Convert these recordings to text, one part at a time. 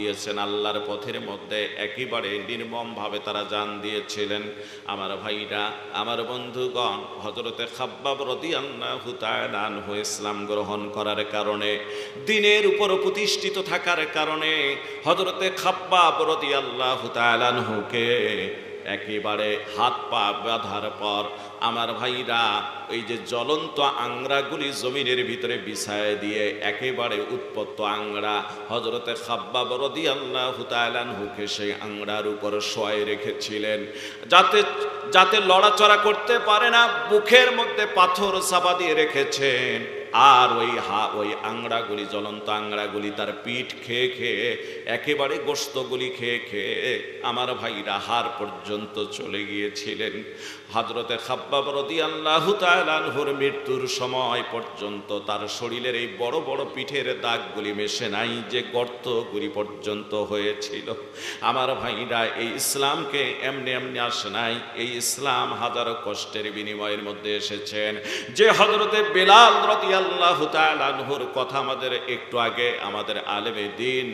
দিয়েছেন আল্লাহর পথের মধ্যে একেবারে নির্মম ভাবে তারা জান দিয়েছিলেন। আমার ভাইরা, আমার বন্ধুগণ, হযরতে খাব্বাব রাদিয়াল্লাহু তাআলা আনহু ইসলাম গ্রহণ করার কারণে, দ্বীনের উপর প্রতিষ্ঠিত থাকার কারণে হযরতে খাব্বাব রাদিয়াল্লাহু তাআলা আনহুকে একেবারে হাত পা বাঁধার পর আমার ভাইরা ওই যে জ্বলন্ত আংড়াগুলি জমিনের ভিতরে বিছায় দিয়ে একেবারে উৎপত্ত আংড়া হযরতে খাব্বাব রাদিয়াল্লাহু তাআলা আনহুকে সেই আংড়ার উপর শোয়ায় রেখেছিলেন, যাতে যাতে লড়াচড়া করতে পারে না। বুকের মধ্যে পাথর চাপা দিয়ে রেখেছেন, আর ওই আংড়াগুলি, জ্বলন্ত আংড়াগুলি তার পিঠ খেয়ে খেয়ে, একেবারে গোশতগুলি খেয়ে খেয়ে আমার ভাইরা হাড় পর্যন্ত চলে গিয়েছিলেন। হযরতে খাব্বাব রাদিয়াল্লাহু তাআলা আনহুর মৃত্যুর সময় পর্যন্ত তার শরীরের এই বড় বড় পিঠের দাগগুলি মেশে নাই, যে গর্তগুলি পর্যন্ত হয়েছিল। আমার ভাইরা, এই ইসলামকে এমনি এমনি আসে নাই, এই ইসলাম হাজারো কষ্টের বিনিময়ের মধ্যে এসেছেন। যে হযরতে বেলাল রাদিয়াল্লাহু তাআলা আনহুর কথা আমাদের একটু আগে আমাদের আলেমে দ্বীন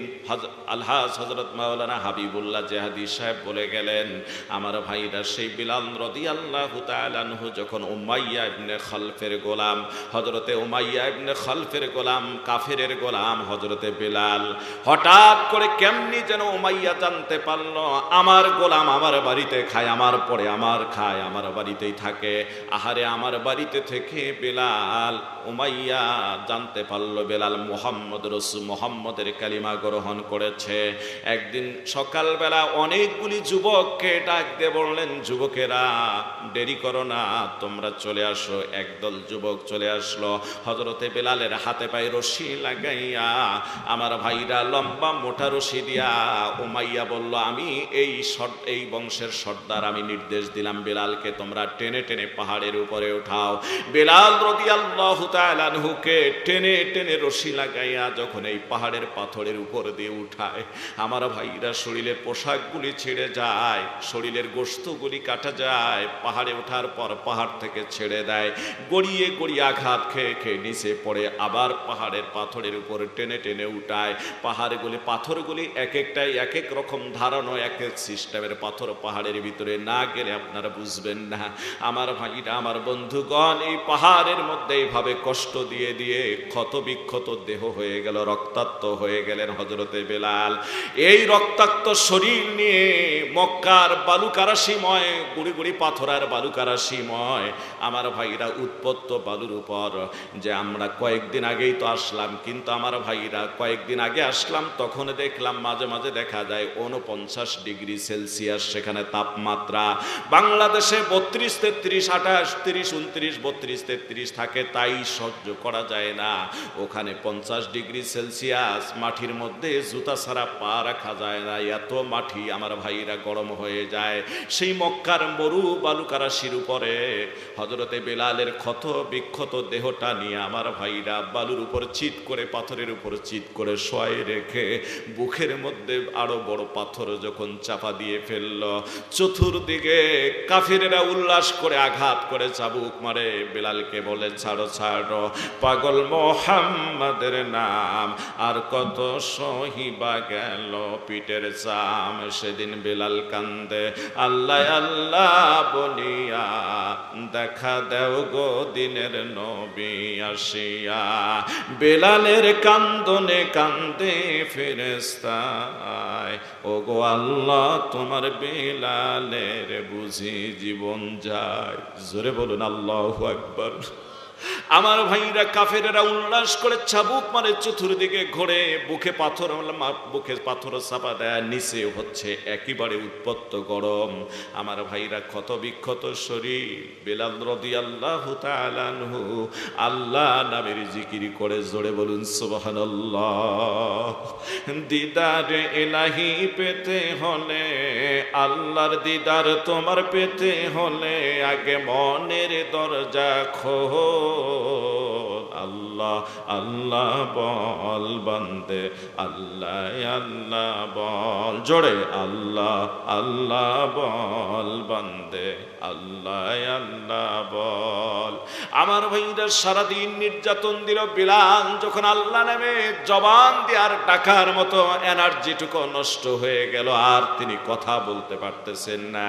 আলহাজ হযরত মাওলানা হাবিবুল্লাহ জিহাদি সাহেব বলে গেলেন। আমার ভাইরা, সেই বেলাল রাদিয়াল্লাহু তাআলা আনহু যখন উমাইয়া ইবনে খালফের গোলাম, হযরতে উমাইয়া ইবনে খালফের গোলাম, কাফেরের গোলাম হযরতে বেলাল, হঠাৎ করে কেমনি যেন উমাইয়া জানতে পারল আমার গোলাম আমার বাড়িতে খায়, আমার পরে আমার খায়, আমার বাড়িতেই থাকে। আহারে, আমার বাড়িতে থেকে বেলাল, উমাইয়া জানতে পারল বেলাল মুহাম্মদ রাসূল, মুহাম্মদের কালিমা গ্রহণ করেছে। একদিন সকালবেলা অনেকগুলি যুবককে ডাক দিয়ে বললেন, যুবকেরা দেরি করো না, তোমরা চলে আসো। একদল যুবক চলে আসলো, হযরতে বেলালের হাতে পায়ে রশি লাগাইয়া, আমার ভাইরা লম্বা মোটা রশি দিয়া উমাইয়া বলল, আমি এই বংশের সর্দার, আমি নির্দেশ দিলাম বেলালকে তোমরা টেনে টেনে পাহাড়ের উপরে উঠাও। বেলাল রাদিয়াল্লাহু তাআলা আনহুকে টেনে টেনে রশি লাগাইয়া যখন এই পাহাড়ের পাথরের উপর দিয়ে উঠায়, আমার ভাইরা শরীরের পোশাকগুলি ছিঁড়ে যায়, শরীরের গোশতগুলি কাটা যায়। পাহাড়ে ওঠার পর পাহাড় থেকে ছেড়ে দেয়, গড়িয়ে গড়িয়ে আঘাত খেয়ে খেয়ে নিচে পড়ে, আবার পাহাড়ের পাথরের উপর টেনে টেনে উঠায়। পাথরগুলি এক একটাই এক এক রকম ধারণ, এক এক সিস্টেমের পাথর। পাহাড়ের ভিতরে না গেলে আপনারা বুঝবেন না। আমার ভাইরা, আমার বন্ধুগণ, এই পাহাড়ের মধ্যে এইভাবে কষ্ট দিয়ে দিয়ে ক্ষত বিক্ষত দেহ হয়ে গেল, রক্তাক্ত হয়ে গেলেন হযরতে বেলাল। এই রক্তাক্ত শরীর নিয়ে মক্কার বালুকারাশিময়, গুড়ি গুড়ি পাথর আর বালুকারাশিময় আমার ভাইরা উৎপত্ত বালুর উপর, যে আমরা কয়েকদিন আগেই তো আসলাম, কিন্তু আমার ভাইরা কয়েকদিন আগে আসলাম তখন দেখলাম মাঝে মাঝে দেখা যায় 49 ডিগ্রি সেলসিয়াস সেখানে তাপমাত্রা। বাংলাদেশে 32, 33, 28, 30, 29, 32, 33 থাকে, তাই সহ্য করা যায় না। ওখানে 50 ডিগ্রি সেলসিয়াস, মাটির মধ্যে জুতা ছাড়া পা রাখা যায় না, এত মাটি আমার ভাইরা গরম হয়ে যায়। সেই মক্কার মরু বালুকারাশির উপরে হযরতে বেলালের ক্ষত বিক্ষত দেহটা নিয়ে আমার ভাইরা বালুর উপর চিৎ করে, পাথরের উপর চিৎ করে শোয়ায় রেখে, বুকের মধ্যে আরো বড় পাথর যখন চাপা দিয়ে ফেলল, চতুর্দিকে কাফিরেরা উল্লাস করে আঘাত করে চাবুক মারে। বেলালকে বলে, ছাড়ো ছাড়ো, পাগল মুহাম্মাদের নাম আর কত সহিবা গেল পিটের চাম। সেদিন বেলাল কান্দে, আল্লাহ আল্লাহ বলিয়া, দেখা দেও গো দিনের নবী আসিয়া। বেলালের কান্দনে কান্দে ফেরেশতায়, ও গো আল্লাহ তোমার বেলালের বুঝি জীবন যায়। জোরে বলুন আল্লাহু আকবার। আমার ভাইরা, কাফেরেরা উল্লাস করে চাবুক মারে, চতুর্দিকে ঘোরে, বুকে পাথর চাপা দেয়, নিচে হচ্ছে একেবারে উৎপত্ত গরম। আমার ভাইরা ক্ষত বিক্ষত শরীর, বেলাল রাদিয়াল্লাহু তাআলা আনহু আল্লাহ নামের জিকির করে, জোরে বলুন সুবহানাল্লাহ। দিদার ইলাহি পেতে হলে, আল্লাহর দিদার তোমার পেতে হলে, আগে মনের দরজা খোল। আল্লাহ আল্লাহ আল্লাহ বল বান্দে আল্লাহ আল্লাহ বল, জোরে আল্লাহ আল্লাহ বল বান্দে আল্লাহ আল্লাহ বল। আমার ভাইরা সারাদিন নির্যাতন দিল, বিলাল যখন আল্লাহ নামে জবান দিয়ে আর ডাকার মতো এনার্জিটুকু নষ্ট হয়ে গেল, আর তিনি কথা বলতে পারতেছেন না।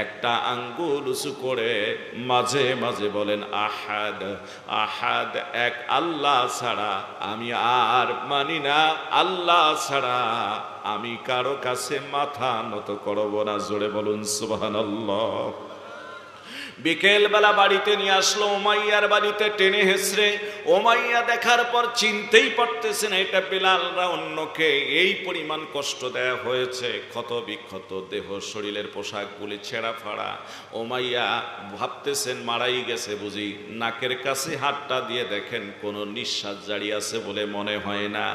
একটা আঙ্গুল উঁচু করে মাঝে মাঝে বলেন আহাদ আহাদ, এক আল্লাহ ছাড়া আমি আর মানি না, আল্লাহ ছাড়া আমি কারো কাছে মাথা নত করব না। জোরে বলুন সুবহানাল্লাহ। বিকেল বেলা বাড়িতে নিয়ে আসলো, উমাইয়ার বাড়িতে টেনে হেসড়ে। উমাইয়া দেখার পর চিনতেই পারতেছে না এটা বিলালরা অন্যকে, এই পরিমাণ কষ্ট দেয়া হয়েছে, ক্ষত বিক্ষত দেহ, শরীরের পোশাকগুলি ছেঁড়া ফাড়া। উমাইয়া ভাবতেছেন মারাই গেছে বুঝি। নাকের কাছে হাতটা দিয়ে দেখেন কোনো নিঃশ্বাস জারি আছে বলে মনে হয় না।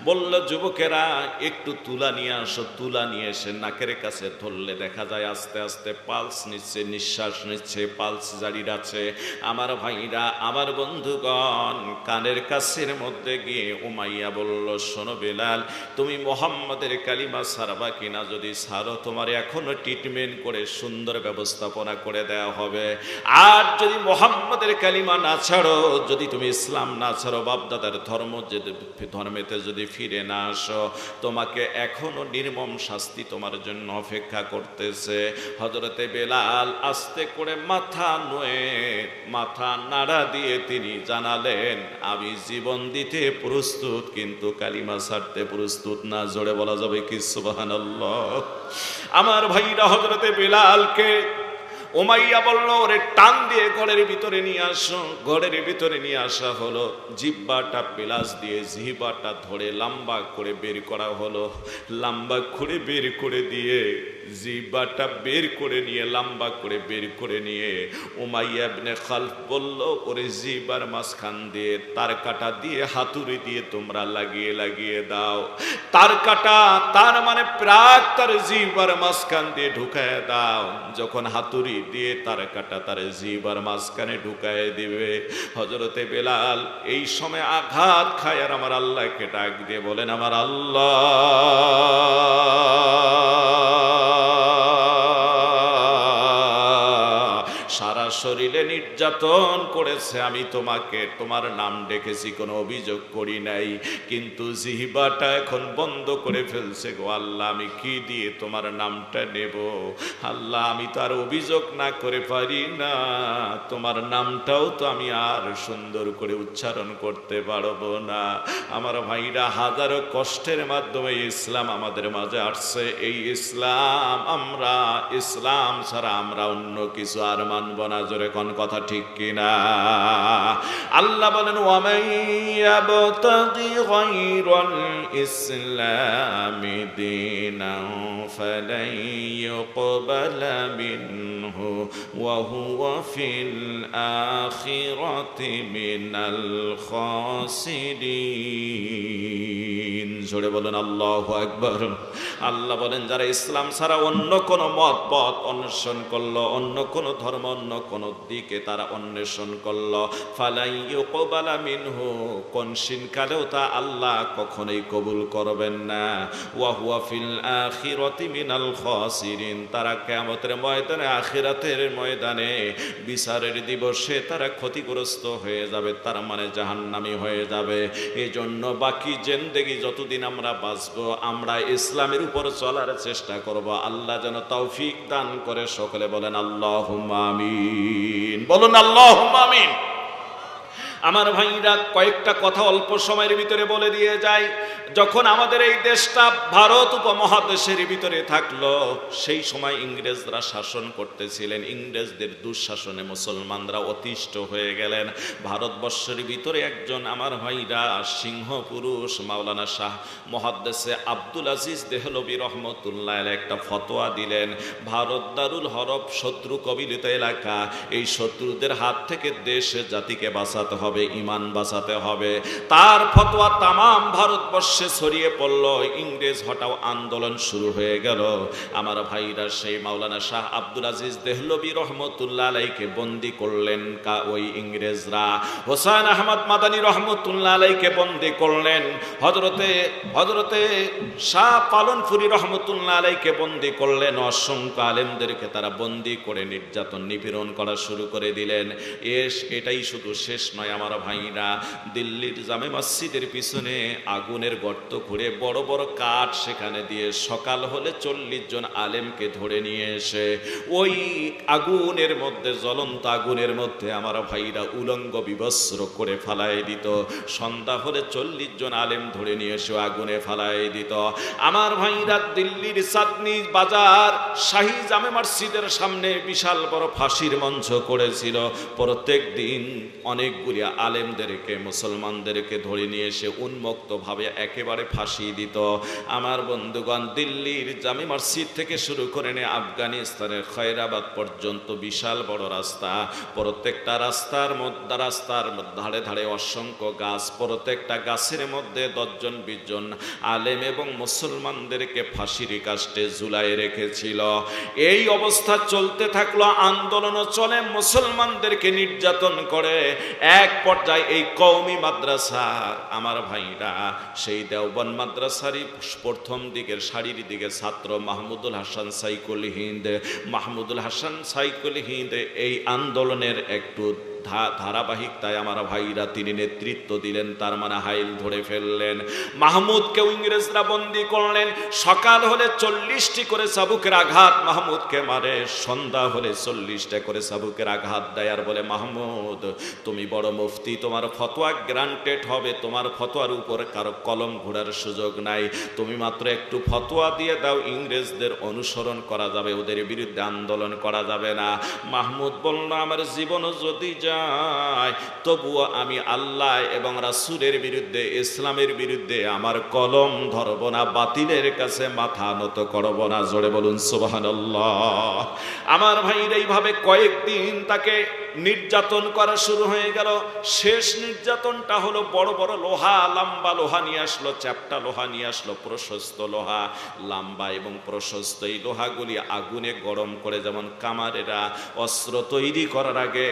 বলল যুবকেরা একটু তুলা নিয়ে আসো। তুলা নিয়ে এসে নাকের কাছে ধরলে দেখা যায় আস্তে আস্তে পালস নিচ্ছে, নিঃশ্বাস নিচ্ছে, পালস জারি আছে। আমার ভাইরা, আমার বন্ধুগণ, কানের কাছের মধ্যে গিয়ে উমাইয়া বলল শোনো বিলাল, তুমি মোহাম্মদের কালিমা ছাড়বা কিনা? যদি ছাড়ো তোমার এখনো ট্রিটমেন্ট করে সুন্দর ব্যবস্থাপনা করে দেওয়া হবে। আর যদি মোহাম্মদের কালিমা না ছাড়ো, যদি তুমি ইসলাম না ছাড়ো, বাপদাদার ধর্মেতে যদি ফিরে না আসো, তোমাকে এখনো নির্মম শাস্তি তোমার জন্য অপেক্ষা করতেছে। হযরতে বেলাল আস্তে করে মাথা নুয়ে মাথা নাড়া দিয়ে তিনি জানালেন আমি জীবন দিতে প্রস্তুত, কিন্তু কালিমা ছাড়তে প্রস্তুত না। জোরে বলা যাবে কি সুবহানাল্লাহ। আমার ভাইরা, হযরতে বেলালকে উমাইয়া বলল ওরে টান দিয়ে ঘরের ভিতরে নিয়ে আসো। ঘরের ভিতরে নিয়ে আসা হলো। জিহ্বাটা পেলাস দিয়ে জিহ্বাটা ধরে লম্বা করে বের করা হলো। লম্বা করে বের করে দিয়ে জিহ্বাটা বের করে নিয়ে লম্বা করে বের করে নিয়ে উমাইয়া ইবনে খালফ বলল ওরে জিহ্বার মাঝখান দিয়ে তার কাটা দিয়ে হাতুড়ি দিয়ে তোমরা লাগিয়ে লাগিয়ে দাও। তার কাটা তার মানে প্রাক তার জিহ্বার মাঝখান দিয়ে ঢুকায় দাও। যখন হাতুড়ি দিয়ে তার কাটা তার জিহ্বার মাঝখানে ঢুকায় দিবে, হযরতে বেলাল এই সময় আঘাত খায় আর আমার আল্লাহকে ডাক দিয়ে বলেন আমার আল্লাহ, সারা শরীরে নির্যাতন করেছে, আমি তোমাকে তোমার নাম ডেকেছি, কোনো অভিযোগ করি নাই, কিন্তু জিহ্বাটা এখন বন্ধ করে ফেলছে গো আল্লাহ, আমি কি দিয়ে তোমার নামটা নেব? আল্লাহ আমি তো আর অভিযোগ না করে পারি না, তোমার নামটাও তো আমি আর সুন্দর করে উচ্চারণ করতে পারবো না। আমার ভাইরা, হাজারো কষ্টের মাধ্যমে ইসলাম আমাদের মাঝে আসছে। এই ইসলাম আমরা, ইসলাম ছাড়া আমরা অন্য কিছু আর মানব না। জোরে কোন কথা ঠিক কিনা? আল্লাহ বলেন ওয়ামান ইয়াবতাগি গায়রাল ইসলামি দীনান ফালান ইউকবালা মিনহু ওয়া হুয়া ফিল আখিরাতি মিনাল খাসিরিন। জোরে বলেন আল্লাহু আকবার। আল্লাহ বলেন যারা ইসলাম ছাড়া অন্য কোন মত পথ অন্বেষণ করলো, অন্য কোন ধর্ম, অন্য কোন দিকে তারা অন্বেষণ করলো, ফালাই ইউকবালা মিনহু, কোনদিন কালেও তা আল্লাহ কখনোই কবুল করবেন না। ওয়া হুয়া ফিল আখিরাতি মিনাল খাসিরিন, তারা কিয়ামতের ময়দানে, আখিরাতের ময়দানে, বিচারের দিবসে তারা ক্ষতিগ্রস্ত হয়ে যাবে, তার মানে জাহান্নামী হয়ে যাবে। এই জন্য বাকি জিন্দেগি যতদিন আমরা বাঁচবো, আমরা ইসলামের উপর চলার চেষ্টা করব। আল্লাহ যেন তৌফিক দান করে। সকলে বলেন আল্লাহুম্মা আমিন। বলুন আল্লাহুম্মা আমিন। আমার ভাইরা, কয়েকটা কথা অল্প সময়ের ভিতরে বলে দিয়ে যায়। যখন আমাদের এই দেশটা ভারত উপমহাদেশের ভিতরে থাকলো, সেই সময় ইংরেজরা শাসন করতেছিলেন। ইংরেজদের দুঃশাসনে মুসলমানরা অতিষ্ঠ হয়ে গেলেন। ভারতবর্ষের ভিতরে একজন আমার ভাইরা সিংহ পুরুষ মাওলানা শাহ মুহাদ্দিসে আব্দুল আজিজ দেহলভী রহমতুল্লাহ আলাইহি একটা ফতোয়া দিলেন। ভারত দারুল হরব, শত্রু কবিলিত এলাকা, এই শত্রুদের হাত থেকে দেশ জাতিকে বাঁচাতে হবে। হবে, ইমান বাঁচাতে হবে। তার ফতোয়া তামাম ভারতবর্ষে ছড়িয়ে পড়ল, ইংরেজ হটাও আন্দোলন শুরু হয়ে গেল। আমার ভাইরা, সেই মাওলানা শাহ আব্দুল আজিজ দেহলভী রহমতুল্লাহ আলাইকে বন্দি করলেন ওই ইংরেজরা। হোসেন আহমদ মাদানী রহমতুল্লাহ আলাইকে বন্দি করলেন। হজরতে শাহ পালনপুরি রহমতুল্লাহ আলাইকে বন্দি করলেন। অসংখ্য আলেমদেরকে তারা বন্দি করে নির্যাতন নিপীড়ন করা শুরু করে দিলেন। এটাই শুধু শেষ নয় আমার ভাইরা, দিল্লির জামে মসজিদের পিছনে আগুনের গর্ত খুঁড়ে বড় বড় কাঠ সেখানে দিয়ে সকাল হলে 40 জন আলেমকে ধরে নিয়ে এসে ওই আগুনের মধ্যে, জ্বলন্ত আগুনের মধ্যে আমার ভাইরা উলঙ্গ বিবস্ত্র করে ফালায় দিত। সন্ধ্যা হলে 40 জন আলেম ধরে নিয়ে এসে আগুনে ফালায় দিত। আমার ভাইরা, দিল্লির চাঁদনি বাজার শাহী জামে মসজিদের সামনে বিশাল বড় ফাঁসির মঞ্চ করেছিল। প্রত্যেক দিন অনেকগুলি আলেমদেরকে, মুসলমানদেরকে ধরে নিয়ে এসে উন্মুক্ত ভাবে একেবারে ফাঁসি দিত। আমার বন্ধুগণ, দিল্লির জামে মসজিদ থেকে শুরু করে নিয়ে আফগানিস্তানের খয়রাবাদ পর্যন্ত বিশাল বড় রাস্তা। প্রত্যেকটা রাস্তার ধারে ধারে অসংখ্য গাছ। প্রত্যেকটা গাছের মধ্যে 10 জন 20 জন আলেম এবং মুসলমানদেরকে ফাঁসির কাস্টে ঝুলায় রেখেছিল। এই অবস্থা চলতে থাকলো, আন্দোলনও চলে, মুসলমানদেরকে নির্যাতন করে। এক পর্যায়ে এই কওমি মাদ্রাসা আমার ভাইরা, সেই দেওবন্দ মাদ্রাসারই প্রথম দিকের সারির দিকে ছাত্র মাহমুদুল হাসান সাইকুল হিন্দ এই আন্দোলনের একটু ধারাবাহিকতায় আমার ভাইরা তিনি নেতৃত্ব দিলেন। তার মানে হাইল ধরে ফেললেন। মাহমুদকেও ইংরেজরা বন্দি করলেন। সকাল হলে 40টি করে চাবুকের আঘাত মাহমুদকে মারে, সন্ধ্যা হলে 40টা করে চাবুকের আঘাত দেয়। আর বলে, মাহমুদ তুমি বড় মুফতি, তোমার ফতোয়া গ্রান্টেড হবে, তোমার ফতোয়ার উপর কারো কলম ঘোরার সুযোগ নাই, তুমি মাত্র একটু ফতোয়া দিয়ে দাও, ইংরেজদের অনুসরণ করা যাবে, ওদের বিরুদ্ধে আন্দোলন করা যাবে না। মাহমুদ বলল, আমার জীবনও যদি তবুও আমি আল্লাহ এবং রাসূলের বিরুদ্ধে, ইসলামের বিরুদ্ধে আমার কলম ধরব না, বাতিলের কাছে মাথা নত করব না। জোরে বলুন সুবহানাল্লাহ। আমার ভাইরা, এইভাবে কয়েকদিন তাকে নির্যাতন করা শুরু হয়ে গেল। শেষ নির্যাতনটা হলো বড় বড় লোহা, লম্বা লোহা নিয়ে আসলো, চ্যাপ্টা লোহা নিয়ে আসলো, প্রশস্ত লোহা, লম্বা এবং প্রশস্ত। এই লোহাগুলি আগুনে গরম করে, যেমন কামারেরা অস্ত্র তৈরি করার আগে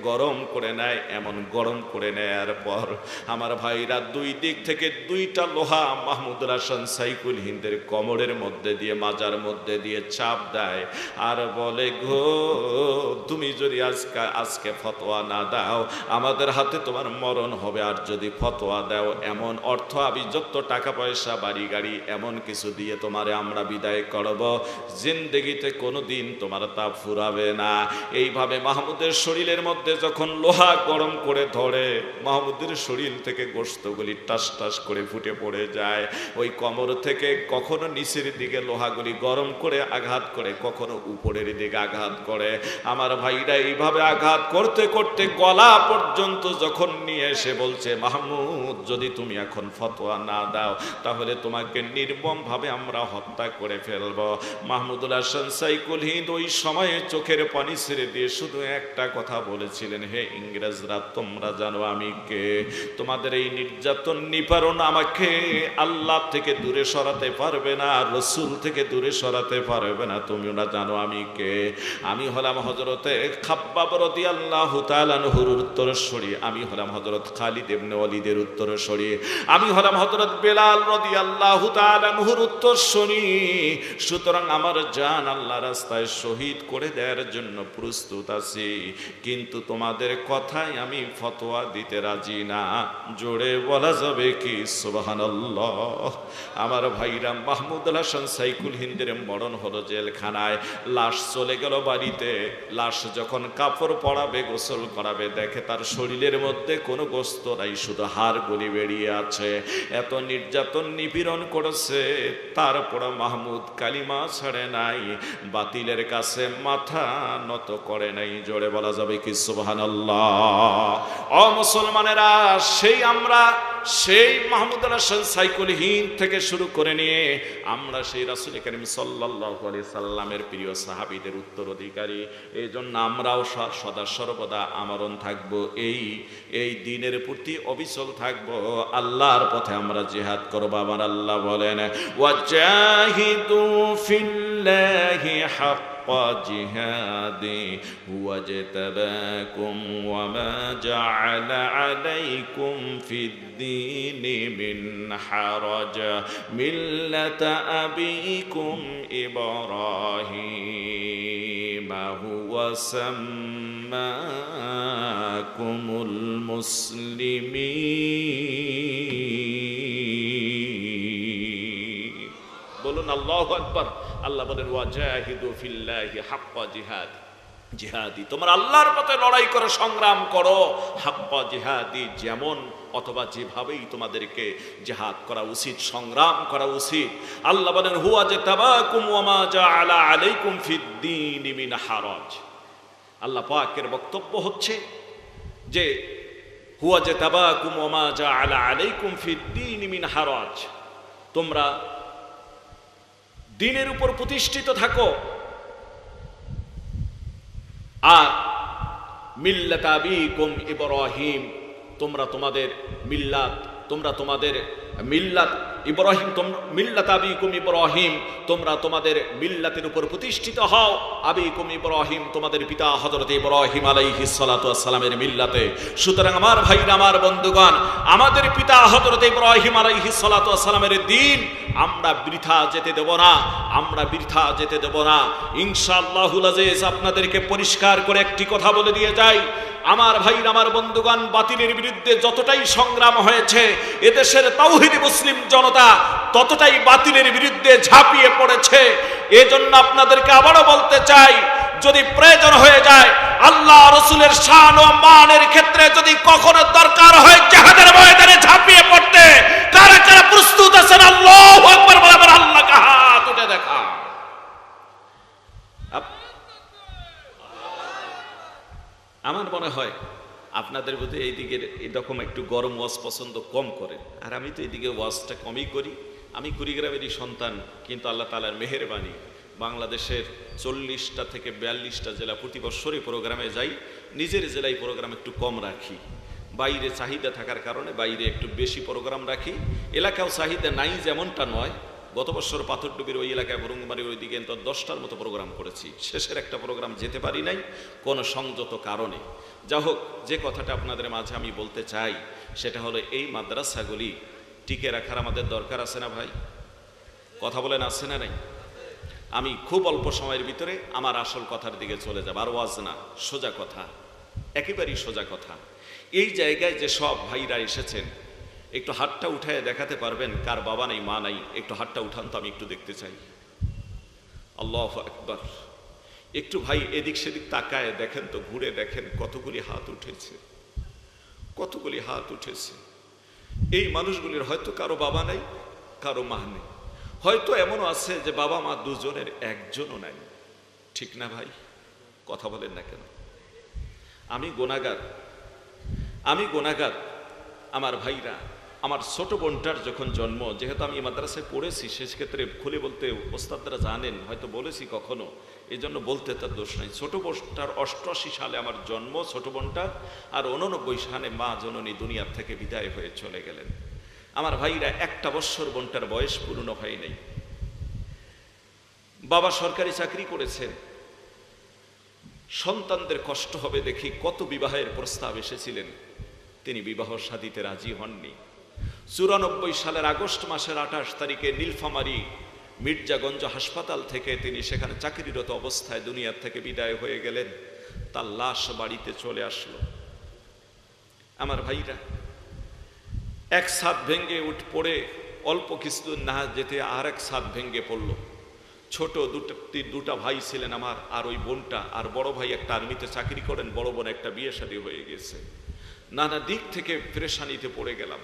গরম করে নেয়, এমন গরম করে নেয়ার পর আমার ভাইরা 2 দিক থেকে 2টা লোহা মাহমুদুল হাসান সাইকুল হিন্দের কোমরের মধ্যে দিয়ে, মাজার মধ্যে দিয়ে চাপ দেয় আর বলে, গো তুমি যদি আজকে ফতোয়া না দাও, আমাদের হাতে তোমার মরণ হবে। আর যদি ফতোয়া দাও, এমন অর্থ আমি যত টাকা পয়সা বাড়ি গাড়ি এমন কিছু দিয়ে তোমারে আমরা বিদায় করব, জিন্দেগিতে কোনোদিন তোমার তা ফুরাবে না। এইভাবে মাহমুদের শরীরের মধ্যে যখন লোহা গরম করে ধরে, মাহমুদের শরীর থেকে গোশতগুলি টাস টাস করে ফুটে পড়ে যায়। ওই কোমর থেকে কখনো নিচের দিকে লোহাগুলি গরম করে আঘাত করে, কখনো উপরের দিকে আঘাত করে। আমার ভাইরা, এইভাবে আঘাত করতে করতে গলা পর্যন্ত যখন নিয়ে এসে বলছে, মাহমুদ যদি তুমি এখন ফতোয়া না দাও, তাহলে তোমাকে নির্মম ভাবে আমরা হত্যা করে ফেলব। মাহমুদুল হাসান সাইকুল হিন্দ ওই সময়ে চোখের পানি ছেড়ে দিয়ে শুধু একটা কথা বলেছিলেন, হে ইংরেজরা, তোমরা জানো আমি কে? তোমাদের এই নির্যাতন নিবারণ আমাকে আল্লাহ থেকে দূরে সরাতে পারবে না, রসুল থেকে দূরে সরাতে পারবে না। তোমরা জানো আমি কে? আমি হলাম হযরতে খাব্বাব রাদিয়াল্লাহু তাআলা আনহুর উত্তরসূরি, আমি হলাম হযরত খালিদ ইবনে ওয়ালিদের উত্তরসূরি, আমি হলাম হযরত বেলাল রাদিয়াল্লাহু তাআলা আনহুর উত্তরসূরি। সুতরাং আমার জান আল্লাহ রাস্তায় শহীদ করে দেওয়ার জন্য প্রস্তুত আছি, কিন্তু তোমাদের কথায় আমি ফতোয়া দিতে রাজি না। জোরে বলা যাবে কি সুবহানাল্লাহ। আমার ভাইরা, মাহমুদুল হাসান সাইকুল হিন্দের মরণ হলো জেলখানায়। লাশ চলে গেল বাড়িতে। লাশ যখন কাপড় পরাবে, গোসল করাবে, দেখে তার শরীরের মধ্যে কোনো গোস্ত নাই, শুধু হাড়গুলি বেরিয়ে আছে। এত নির্যাতন নিপীড়ন করেছে, তারপর মাহমুদ কালিমা ছাড়ে নাই, বাতিলের কাছে মাথা নত করে নাই। জোরে বলা যাবে কি সুবহানাল্লাহ। ও মুসলমানেরা, সেই আমরা সেই মাহমুদ আল হাসান সাইকুলহীন থেকে শুরু করে নিয়ে আমরা সেই রাসূল করিম সাল্লাল্লাহু আলাইহি সাল্লামের প্রিয় সাহাবীদের উত্তরাধিকারী। এই জন্য আমরাও সদা সর্বদা আমরণ থাকবো, এই দ্বীনের প্রতি অবিচল থাকবো, আল্লাহর পথে আমরা জিহাদ করবো। আমার আল্লাহ বলেন ওয়াজাহিদু ফিল্লাহি হাক্কা জিহাদি হুয়া ইজতাবাকুম ওয়া মা জাআলা আলাইকুম ফিদ-দীনি মিন হারাজ মিল্লাতা আবিকুম ইব্রাহিম হুয়া সাম্মাকুমুল মুসলিমিন। বলুন আল্লাহু আকবার। আল্লাহ বলেন ওয়াজাহিদু ফিল্লাহি হাক্কা জিহাদি, তোমরা আল্লাহর পথে লড়াই করো, সংগ্রাম করো। হাক্কা জিহাদি, যেমন অথবা যেভাবেই তোমাদেরকে জিহাদ করা উচিত, সংগ্রাম করা উচিত। আল্লাহ বলেন হুয়া ইজতাবাকুম ওয়া মা জাআলা আলাইকুম ফিদ-দীনি মিন হারাজ। আল্লাহ পাকের বক্তব্য হচ্ছে যে হুয়া ইজতাবাকুম ওয়া মা জাআলা আলাইকুম ফিদ-দীনি মিন হারাজ, তোমরা দ্বীনের উপর প্রতিষ্ঠিত থাকো, আর মিল্লাত আবিকুম ইব্রাহিম, তোমরা তোমাদের মিল্লাত ইব্রাহিম, মিল্লাত আবিকুম ইব্রাহিম, তোমরা তোমাদের মিল্লাতের উপর প্রতিষ্ঠিত হও। আবিকুম ইব্রাহিম, তোমাদের পিতা হযরত ইব্রাহিম আলাইহিস সালাতু ওয়াস সালামের মিল্লাতে। সুতরাং আমার ভাইরা, আমার বন্ধুগণ, আমাদের পিতা হযরত ইব্রাহিম আলাইহিস সালাতু ওয়াস সালামের দ্বীন আমরা বৃথা যেতে দেব না, ইনশাআল্লাহুল আজিজ। আপনাদেরকে পরিষ্কার করে একটি কথা বলে দিয়ে যাই, আমার ভাইরা, আমার বন্ধুগণ, বাতিলের বিরুদ্ধে যতটাই সংগ্রাম হয়েছে, এদেশের তাওহীদি মুসলিম জনতা ততটাই বাতিলের বিরুদ্ধে ঝাঁপিয়ে পড়েছে। এজন্য আপনাদেরকে আবারও বলতে চাই, যদি প্রয়োজন হয়ে যায়, আল্লাহ রাসূলের শান ও মানের ক্ষেত্রে যদি কখনো দরকার হয় জিহাদের ময়দানে ঝাঁপিয়ে পড়তে, কারা কারা প্রস্তুত আছেন? আল্লাহু আকবার বলে আবার আল্লাহকে হাত উঠে দেখা। আমার মনে হয় আপনাদের প্রতি এইদিকে এরকম একটু গরম ওয়াজ পছন্দ কম করেন, আর আমি তো এইদিকে ওয়াজটা কমই করি। আমি কুড়িগ্রামেরই সন্তান, কিন্তু আল্লাহ তাআলার মেহেরবানি বাংলাদেশের 40টা থেকে 42টা জেলা প্রতি বছরই প্রোগ্রামে যাই। নিজের জেলায় প্রোগ্রাম একটু কম রাখি, বাইরে চাহিদা থাকার কারণে বাইরে একটু বেশি প্রোগ্রাম রাখি। এলাকাও চাহিদা নাই যেমনটা নয়। গত বছর পাথরডুবির ওই এলাকায় বরুঙ্গমারির ওইদিকে 10টার মতো প্রোগ্রাম করেছি, শেষের একটা প্রোগ্রাম যেতে পারি নাই কোনো সংযত কারণে। যা হোক, যে কথাটা আপনাদের মাঝে আমি বলতে চাই সেটা হলো, এই মাদ্রাসাগুলি টিকে রাখার আমাদের দরকার আছে না ভাই? কথা বলেন, আছে না নাই? আমি খুব অল্প সময়ের ভিতরে আমার আসল কথার দিকে চলে যাব। আর ওয়াজ না, সোজা কথা, একেবারেই সোজা কথা। এই জায়গায় যে সব ভাইরা এসেছেন, একটু হাতটা উঠায় দেখাতে পারবেন কার বাবা নেই, মা নাই? একটু হাতটা উঠান তো, আমি একটু দেখতে চাই। আল্লাহু আকবার। একটু ভাই এদিক সেদিক তাকায় দেখেন তো, ঘুরে দেখেন কতগুলি হাত উঠেছে, কতগুলি হাত উঠেছে। এই মানুষগুলির হয়তো কারো বাবা নাই, কারো মা নেই, হয়তো এমনও আছে যে বাবা মা দুজনের একজনও নাই। ঠিক না ভাই? কথা বলেন না কেন? আমি গুনাহগার। আমার ভাইরা, আমার ছোট বোনটার যখন জন্ম, যেহেতু আমি মাদ্রাসায় পড়েছি, সেক্ষেত্রে খুলে বলতে ওস্তাদরা জানেন, হয়তো বলেছি কখনো, এই জন্য বলতে তার দোষ নাই। ছোট বোনটার 88 সালে আমার জন্ম, ছোট বোনটার, আর 89 সালে মা জননী দুনিয়ার থেকে বিদায় হয়ে চলে গেলেন। আমার ভাইরা, একটা বছর বোনটার বয়স পূর্ণ হয় নাই। বাবা সরকারি চাকরি করেছেন, সন্তানদের কষ্ট হবে দেখি কত বিবাহের প্রস্তাব এসেছিলেন, তিনি বিবাহ শাদীতে রাজি হননি। 94 সালের আগস্ট মাসের 28 তারিখে নীলফামারী মির্জাগঞ্জ হাসপাতাল থেকে তিনি সেখানে চাকরিরত অবস্থায় দুনিয়ার থেকে বিদায় হয়ে গেলেন। তার লাশ বাড়িতে চলে আসলো। আমার ভাইরা, এক ছাদ ভেঙ্গে পড়ে অল্প কিছুদিন না যেতে আর এক ছাদ ভেঙ্গে পড়ল। ছোট দুটা ভাই ছিলেন আমার, আর ওই বোনটা, আর বড় ভাই একটা আর্মিতে চাকরি করেন, বড় বোন একটা বিয়ে শাদী হয়ে গেছে। নানা দিক থেকে পেরেশানিতে পড়ে গেলাম।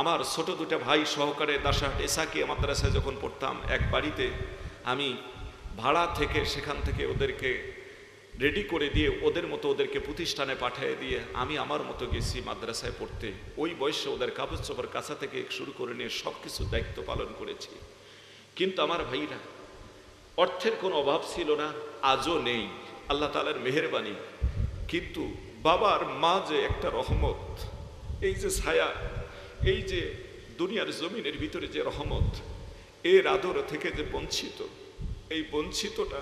আমার ছোট দুটা ভাই সহকারে দাসাহাট এসাকিয়া মাদ্রাসায় যখন পড়তাম, এক বাড়িতে আমি ভাড়া থেকে সেখান থেকে ওদেরকে রেডি করে দিয়ে ওদের মতো ওদেরকে প্রতিষ্ঠানে পাঠিয়ে দিয়ে আমি আমার মতো গেছি মাদ্রাসায় পড়তে। ওই বয়সে ওদের কাপড় চোপড় কাছা থেকে শুরু করে নিয়ে সব কিছু দায়িত্ব পালন করেছি। কিন্তু আমার ভাইরা, অর্থের কোনো অভাব ছিল না, আজও নেই, আল্লাহ তাআলার মেহেরবানি। কিন্তু বাবার মা যে একটা রহমত, এই যে ছায়া, এই যে দুনিয়ার জমিনের ভিতরে যে রহমত, এর আদর থেকে যে বঞ্চিত, এই বঞ্চিতটা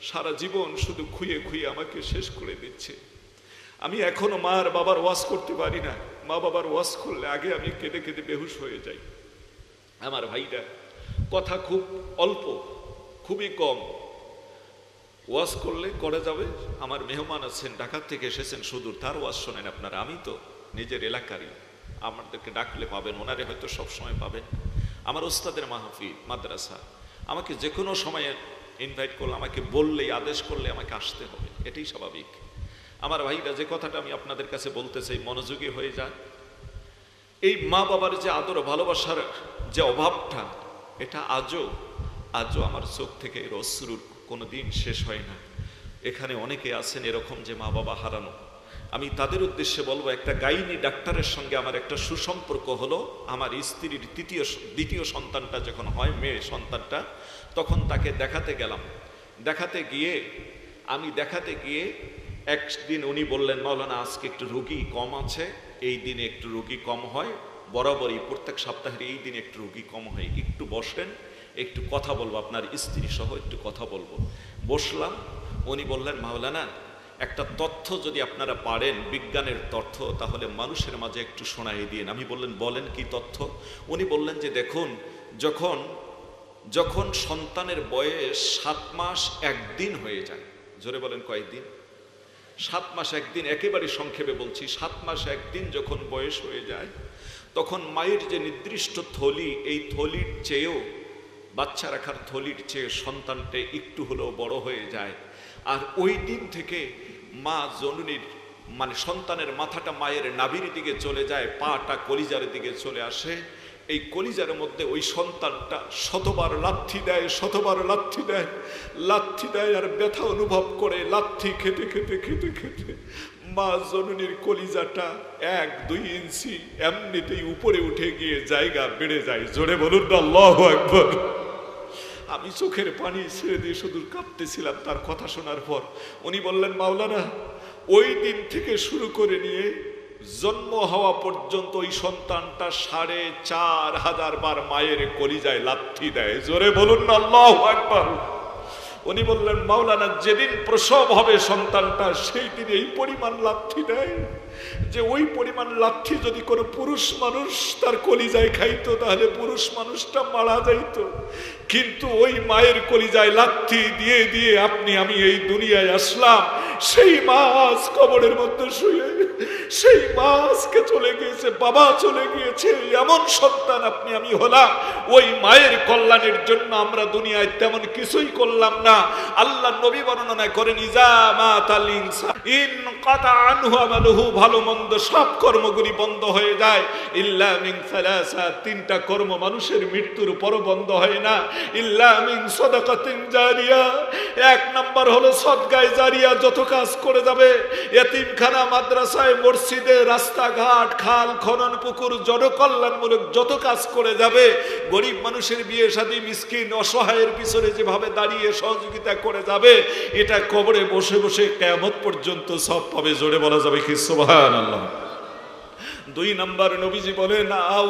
সারা জীবন শুধু খুঁয়ে খুঁয়ে আমাকে শেষ করে দিচ্ছে। আমি এখনো মা আর বাবার ওয়াজ করতে পারি না। মা বাবার ওয়াজ করলে আগে আমি কেঁদে কেঁদে বেহুশ হয়ে যাই। আমার ভাইরা, কথা খুব অল্প, খুবই কম, ওয়াজ করলে করে যাবে। আমার মেহমান আছেন, ঢাকা থেকে এসেছেন সুদূর, তার ওয়াজ শোনেন আপনারা। আমি তো নিজের এলাকারই, আমাদেরকে ডাকলে পাবেন, ওনারে হয়তো সবসময় পাবেন। আমার ওস্তাদের মাহফিল, মাদ্রাসা, আমাকে যে কোনো সময়ে ইনভাইট করলে, আমাকে বললেই, আদেশ করলে আমাকে আসতে হবে, এটাই স্বাভাবিক। আমার ভাইরা, যে কথাটা আমি আপনাদের কাছে বলতে চাই, মনোযোগী হয়ে যায়। এই মা বাবার যে আদর ভালোবাসার যে অভাবটা, এটা আজও আমার চোখ থেকে এর অশ্রুর কোনো দিন শেষ হয় না। এখানে অনেকে আছেন এরকম যে মা বাবা হারানো। আমি তাদের উদ্দেশ্যে বলবো, একটা গাইনি ডাক্তারের সঙ্গে আমার একটা সুসম্পর্ক হলো। আমার স্ত্রীর দ্বিতীয় সন্তানটা যখন হয়, মেয়ে সন্তানটা, তখন তাকে দেখাতে গেলাম। দেখাতে গিয়ে একদিন উনি বললেন, মাওলানা আজকে একটু রোগী কম আছে, এই দিনে একটু রোগী কম হয়, বরাবরই প্রত্যেক সপ্তাহের এই দিনে একটু রোগী কম হয়, একটু বসেন, একটু কথা বলবো, আপনার স্ত্রী সহ একটু কথা বলবো। বসলাম। উনি বললেন, মাওলানা একটা তথ্য যদি আপনারা পারেন, বিজ্ঞানের তথ্য, তাহলে মানুষের মাঝে একটু শোনাই দিন। আমি বললেন, বলেন কি তথ্য? উনি বললেন যে দেখুন, যখন সন্তানের বয়স 7 মাস 1 দিন হয়ে যায়, জোরে বলেন কয়েকদিন? 7 মাস 1 দিন, একেবারে সংক্ষেপে বলছি, 7 মাস 1 দিন যখন বয়স হয়ে যায়, তখন মায়ের যে নির্দিষ্ট থলি, এই থলির চেয়েও, বাচ্চা রাখার থলির চেয়ে সন্তানটা একটু হলেও বড় হয়ে যায়। আর ওই দিন থেকে মা জননীর মানে সন্তানের মাথাটা মায়ের নাভির দিকে চলে যায়, পাটা কলিজার দিকে চলে আসে। এই কলিজার মধ্যে ওই সন্তানটা শতবার লাথি দেয়, আর ব্যথা অনুভব করে, লাথি খেতে মা জননীর কলিজাটা 1-2 ইঞ্চি এমনিতেই উপরে উঠে গিয়ে জায়গা বেড়ে যায়। জোরে বলুন না আল্লাহু আকবার। আমি চোখের পানি ছেড়ে দিয়ে শুধু কাঁদতেছিলাম তার কথা শোনার পর। উনি বললেন, মাওলানা ওই দিন থেকে শুরু করে নিয়ে জন্ম হওয়া পর্যন্ত ওই সন্তানটা 4500 বার মায়ের কলিজায় লাথি দেয়। জোরে বলুন না আল্লাহু আকবার। উনি বললেন, মাওলানা যেদিন প্রসব হবে সন্তানটা, সেই দিন এই পরিমাণ লাথি দেয় যে ওই পরিমাণ লাথি যদি কোনো পুরুষ মানুষ তার কলিজায় খাইতো, তাহলে পুরুষ মানুষটা মারা যাইত। কিন্তু ওই মায়ের কলিজায় লাথি দিয়ে দিয়ে আমি এই দুনিয়ায় আসলাম। সেই মা আজ কবরের মধ্যে শুয়ে, সেই মা আজকে চলে গিয়েছে, বাবা চলে গিয়েছে, এমন সন্তান আমি হলাম। ওই মায়ের কল্যাণের জন্য আমরা দুনিয়ায় তেমন কিছুই করলাম না। আল্লাহ নবী বর্ণনা করেন, ইজা মাতাল ইনসান ইনকাতা আনহু আমালুহু, ভালো মন্দ সব কর্মগুলি বন্ধ হয়ে যায়, ইল্লা মিন সালাসা, 3টা কর্ম মানুষের মৃত্যুর পর বন্ধ হয় না, ইল্লা মিন সাদাকাতিন জারিয়া। 1 নাম্বার হলো সদকায়ে জারিয়া, যত কাজ করে যাবে, এতিমখানা, মাদ্রাসায়, মসজিদে, রাস্তাঘাট, খাল খনন, পুকুর, জনকল্যাণমূলক যত কাজ করে যাবে, গরিব মানুষের বিয়ে শাদী, মিসকিন অসহায়ের পিছনে যেভাবে দাঁড়িয়ে সহযোগিতা করে যাবে, এটা কবরে বসে বসে কিয়ামত পর্যন্ত সব পাবে। জোরে বলা যাবে কি সুবহানাল্লাহ। 2 নাম্বার নবীজি বলেন, আও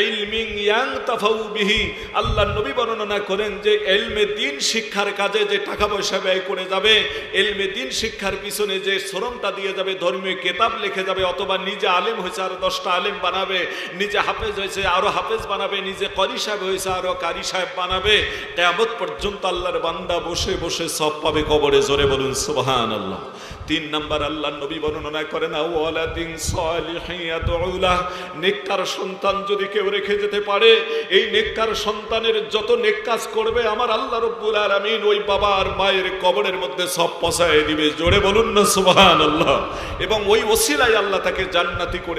ইলমিন ইয়ানতাফাউ বিহি, আল্লাহ নবী বর্ণনা করেন যে ইলমে দ্বীন শিক্ষার কাজে যে টাকা পয়সা ব্যয় করে যাবে, ইলমে দ্বীন শিক্ষার পিছনে যে শ্রমটা দিয়ে যাবে, ধর্মীয় কিতাব লিখে যাবে, অথবা নিজে আলেম হয়েছে আরো 10টা আলেম বানাবে, নিজে হাফেজ হয়েছে আরো হাফেজ বানাবে, নিজে কারি সাহেব হয়েছে আরো কারি সাহেব বানাবে, কিয়ামত পর্যন্ত আল্লাহর বান্দা বসে বসে সব পাবে কবরে। জোরে বলুন সুবহানাল্লাহ। 3 নাম্বার আল্লাহ নবী বর্ণনা করেন, আওয়ালাদিন সালিহিন ইয়াদউ লাহ, নেককার সন্তান যদি কেউ রেখে যেতে পারে, এই নেককার সন্তানের যত নেক কাজ করবে, আমার আল্লাহ রব্বুল আলামিন ওই বাবা আর মায়ের কবরের মধ্যে সব পৌঁছায় দিবে। জোরে বলুন না সুবহানাল্লাহ। এবং ওই ওসিলায় আল্লাহ তাকে জান্নাতি করে